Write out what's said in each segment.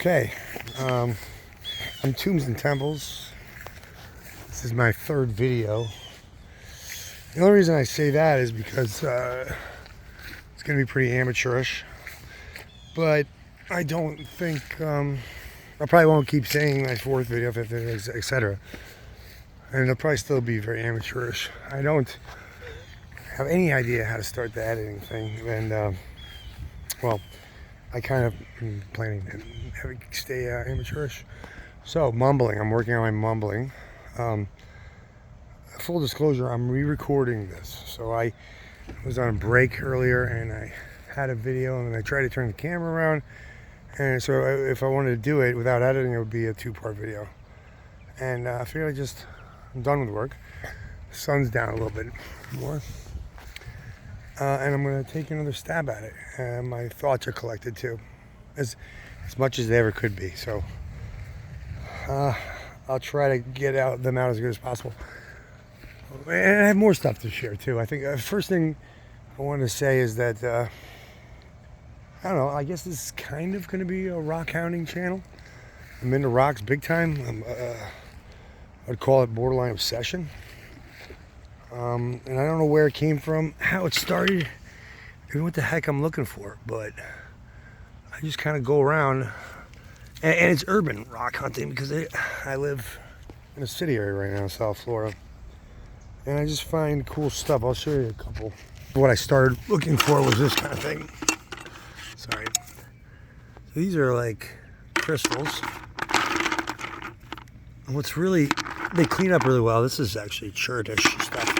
Okay, I'm Tombs and Temples. This is my third video. The only reason I say that is because it's going to be pretty amateurish. But I don't think, I probably won't keep saying my fourth video, fifth video, etc. And it'll probably still be very amateurish. I don't have any idea how to start the editing thing. And, well, I kind of am planning to have it stay amateurish. So, mumbling. I'm working on my mumbling. Full disclosure, I'm re-recording this. So I was on a break earlier and I had a video and I tried to turn the camera around. And so if I wanted to do it without editing, it would be a two-part video. And I figured I'm done with work. The sun's down a little bit more. And I'm going to take another stab at it. And my thoughts are collected too, as much as they ever could be. So I'll try to get them out as good as possible. And I have more stuff to share too. I think the first thing I want to say is that, I don't know, I guess this is kind of going to be a rockhounding channel. I'm into rocks big time. I'd call it borderline obsession. And I don't know where it came from, how it started, even what the heck I'm looking for, but I just kind of go around, and it's urban rock hunting because I live in a city area right now, South Florida, and I just find cool stuff. I'll show you a couple. What I started looking for was this kind of thing. Sorry. So these are like crystals. And what's really, they clean up really well. This is actually churtish stuff.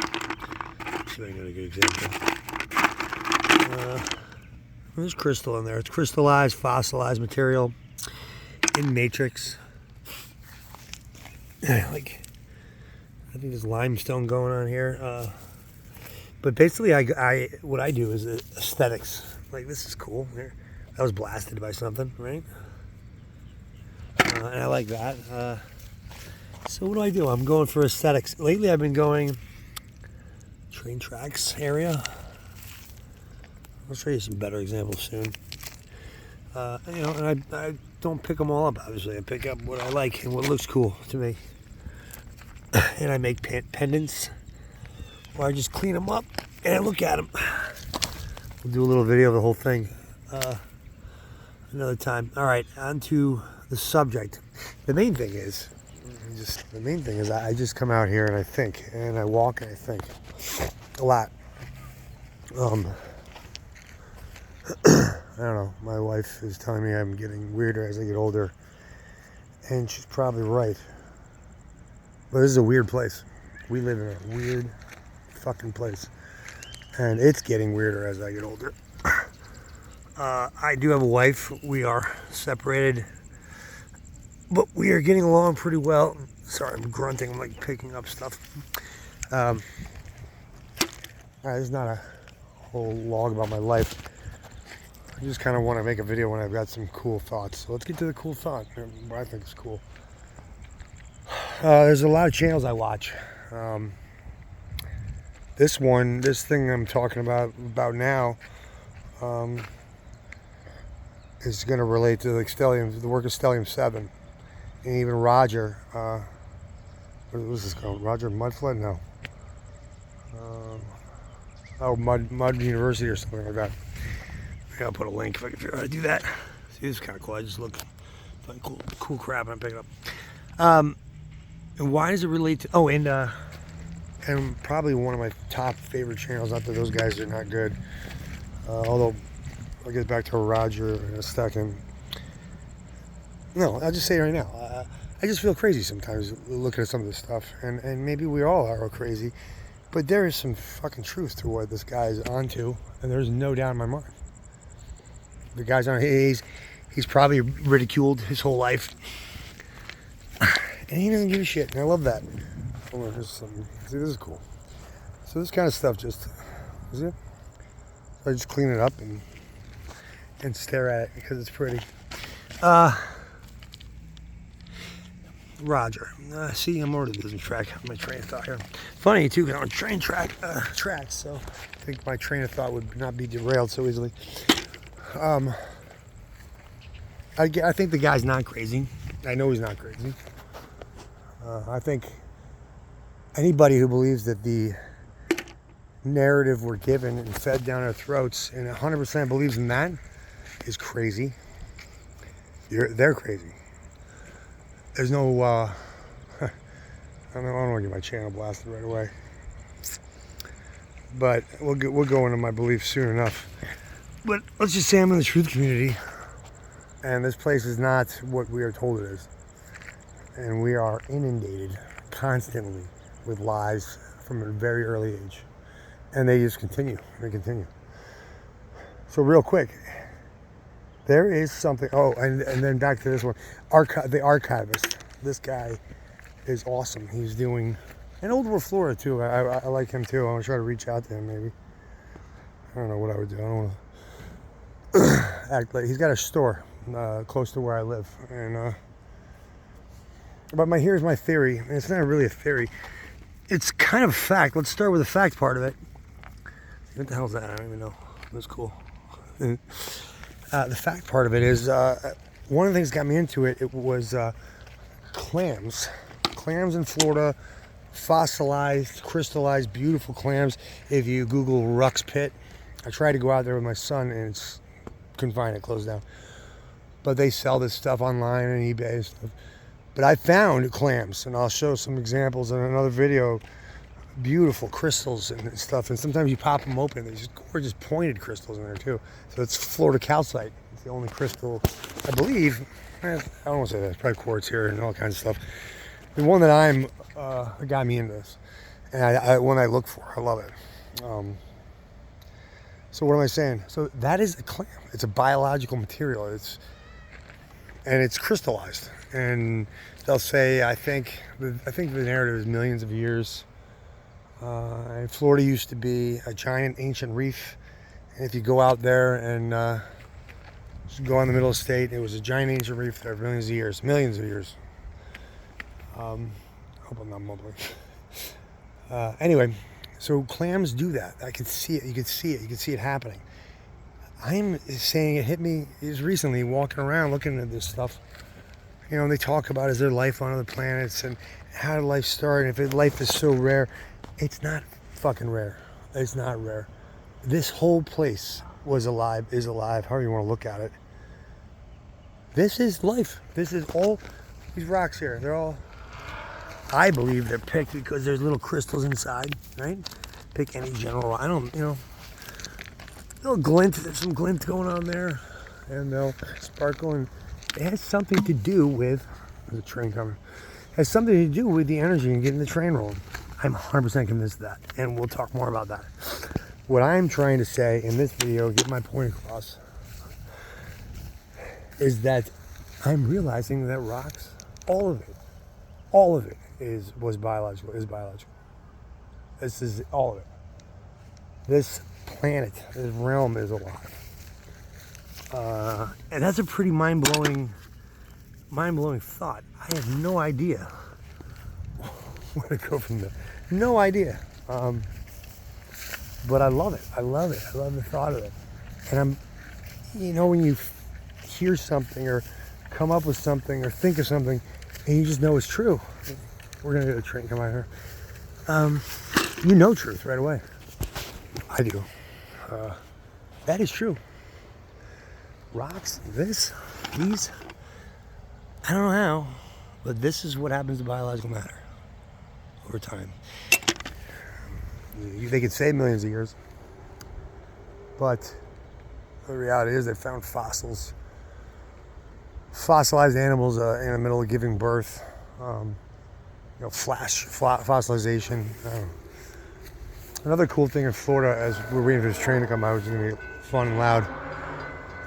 Let's see if I can get a good example. There's crystal in there. It's crystallized, fossilized material in matrix. Like, I think there's limestone going on here. But basically, what I do is aesthetics. Like, this is cool. That was blasted by something, right? And I like that. So what do? I'm going for aesthetics. Lately I've been going train tracks area. I'll show you some better examples soon. You know, and I don't pick them all up, obviously. I pick up what I like and what looks cool to me. And I make pendants, or I just clean them up and I look at them. We'll do a little video of the whole thing another time. All right, on to the subject. The main thing is I just come out here and I think, and I walk and I think a lot. I don't know, my wife is telling me I'm getting weirder as I get older, and she's probably right. But this is a weird place. We live in a weird fucking place, and it's getting weirder as I get older. I do have a wife. We are separated, but we are getting along pretty well. Sorry, I'm grunting. I'm like picking up stuff. This is not a whole log about my life. I just kind of want to make a video when I've got some cool thoughts. So let's get to the cool thought. What I think is cool. There's a lot of channels I watch. This thing I'm talking about now, is going to relate to like the work of Stellium 7. And even Roger, what was this called? Roger Mudflood? No. Mud University or something like that. Maybe I'll put a link if I can figure out how to do that. See, this is kind of cool. I just find cool crap and I pick it up. And why does it relate to? And probably one of my top favorite channels. Not that those guys are not good. Although I'll get back to Roger in a second. No, I'll just say it right now. I just feel crazy sometimes looking at some of this stuff, and maybe we all are crazy, but there is some fucking truth to what this guy's onto, and there's no doubt in my mind. The guy's on. He's probably ridiculed his whole life, and he doesn't give a shit, and I love that. Hold on, there's something. See, this is cool. So this kind of stuff just, is it? So I just clean it up and stare at it because it's pretty. Roger. See, I'm already losing track of my train of thought here. Funny too, because I'm on train tracks, so I think my train of thought would not be derailed so easily. I think the guy's not crazy. I know he's not crazy. I think anybody who believes that the narrative we're given and fed down our throats and 100% believes in that is crazy. They're crazy. There's no, I don't want to get my channel blasted right away. But we'll go into my beliefs soon enough. But let's just say I'm in the truth community, and this place is not what we are told it is. And we are inundated constantly with lies from a very early age. And they just continue. They continue. So real quick, there is something. Oh, and then back to this one. The archivist. This guy is awesome. He's doing, and Old Florida too. I like him too. I want to try to reach out to him maybe. I don't know what I would do. I don't want to act like, he's got a store close to where I live. And but here's my theory. And it's not really a theory. It's kind of a fact. Let's start with the fact part of it. What the hell is that? I don't even know. That's cool. The fact part of it is one of the things that got me into it. It was clams. Clams in Florida, fossilized, crystallized, beautiful clams. If you Google Ruck's Pit, I tried to go out there with my son and couldn't find it, closed down. But they sell this stuff online and eBay and stuff. But I found clams, and I'll show some examples in another video. Beautiful crystals and stuff, and sometimes you pop them open. There's just gorgeous pointed crystals in there too. So it's Florida Calcite. It's the only crystal, I believe. I don't want to say that. It's probably quartz here and all kinds of stuff. The one that got me into this, and one I look for. I love it. So what am I saying? So that is a clam. It's a biological material. And it's crystallized. And they'll say, I think the narrative is millions of years. And Florida used to be a giant ancient reef. And if you go out there and just go in the middle of the state, it was a giant ancient reef there for millions of years. Millions of years. I hope I'm not mumbling. Anyway, so clams do that. I could see it. You could see it. You could see it happening. I'm saying it hit me just recently walking around looking at this stuff. You know, they talk about, is there life on other planets and how did life start? And if life is so rare, it's not fucking rare. It's not rare. This whole place is alive, however you want to look at it. This is life. This is all these rocks here. They're all, I believe they're picked because there's little crystals inside, right? Pick any general, I don't, they'll glint, there's some glint going on there, and they'll sparkle, and it has something to do with, there's a train coming, it has something to do with the energy and getting the train rolling. I'm 100% convinced of that, and we'll talk more about that. What I'm trying to say in this video, get my point across, is that I'm realizing that rocks, all of it was biological, is biological. This is all of it. This planet, this realm is alive. And that's a pretty mind-blowing thought. I have no idea where to go from there. No idea. But I love it. I love it. I love the thought of it. And when you hear something or come up with something or think of something and you just know it's true. We're going to get a train come out here. You know truth right away. I do. That is true. Rocks, these, I don't know how, but this is what happens to biological matter over time. They could say millions of years, but the reality is they found fossils, fossilized animals in the middle of giving birth, fossilization. Another cool thing in Florida, as we're waiting for this train to come out, which is going to be fun and loud,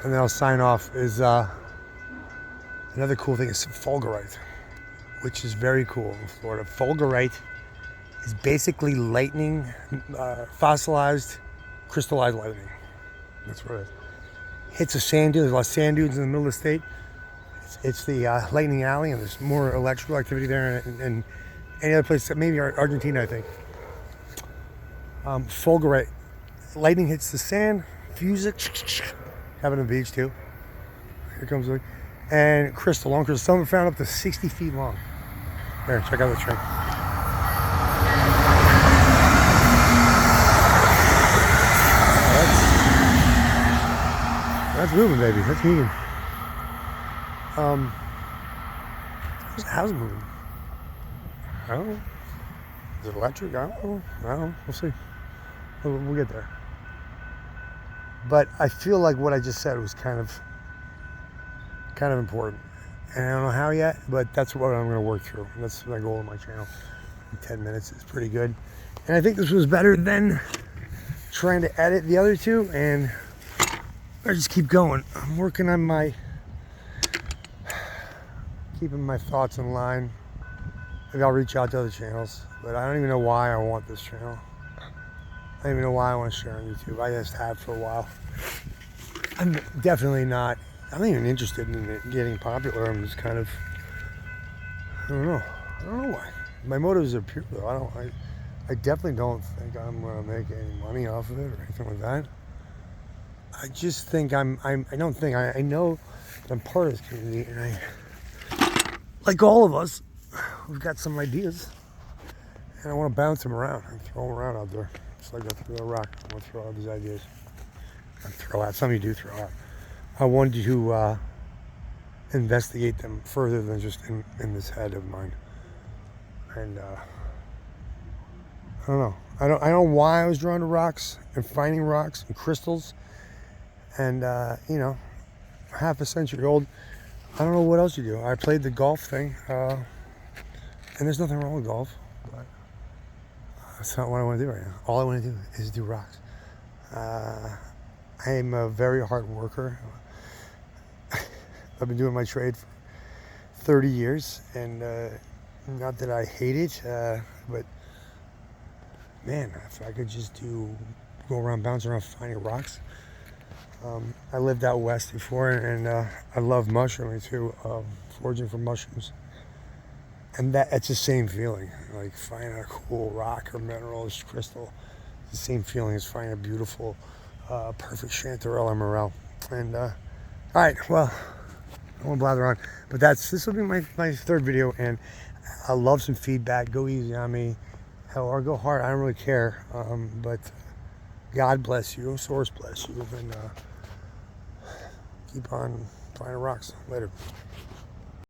and then I'll sign off, is another cool thing is fulgurite, which is very cool in Florida. Fulgurite is basically lightning, fossilized, crystallized lightning. That's what it is. Hits a sand dune. There's a lot of sand dunes in the middle of the state. It's the lightning alley, and there's more electrical activity there and any other place, maybe Argentina, I think. Fulgurite, lightning hits the sand, fuses it, happen on the beach too. Here comes the, and crystal, long crystal. Some are found up to 60 feet long. Here, check out the string. That's moving, baby. That's moving. How's it moving? I don't know. Is it electric? I don't know. We'll see. We'll get there. But I feel like what I just said was kind of important. And I don't know how yet, but that's what I'm going to work through. That's my goal of my channel. 10 minutes is pretty good. And I think this was better than trying to edit the other two, and I just keep going. I'm working on keeping my thoughts in line. Maybe I'll reach out to other channels, but I don't even know why I want this channel. I don't even know why I want to share on YouTube. I just have for a while. I'm definitely not, I'm not even interested in it getting popular. I'm just kind of, I don't know why. My motives are pure though. I definitely don't think I'm going to make any money off of it or anything like that. I just think I know that I'm part of this community, and like all of us, we've got some ideas, and I want to bounce them around and throw them around out there. It's like I threw a rock. I want to throw out these ideas. Some of you do throw out. I wanted to investigate them further than just in this head of mine. And I don't know. I don't know why I was drawn to rocks and finding rocks and crystals. And half a century old. I don't know what else you do. I played the golf thing, and there's nothing wrong with golf, but that's not what I want to do right now. All I want to do is do rocks. I am a very hard worker. I've been doing my trade for 30 years, and not that I hate it, but man, if I could just go around, bounce around, finding rocks. I lived out west before, and I love mushrooming too, foraging for mushrooms. And it's the same feeling, like finding a cool rock or mineral or crystal. It's the same feeling as finding a beautiful, perfect chanterelle or morel. And all right, well, I won't blather on, but this will be my third video, and I love some feedback. Go easy on me, hell, or go hard. I don't really care, but God bless you, source bless you, and keep on finding rocks. Later.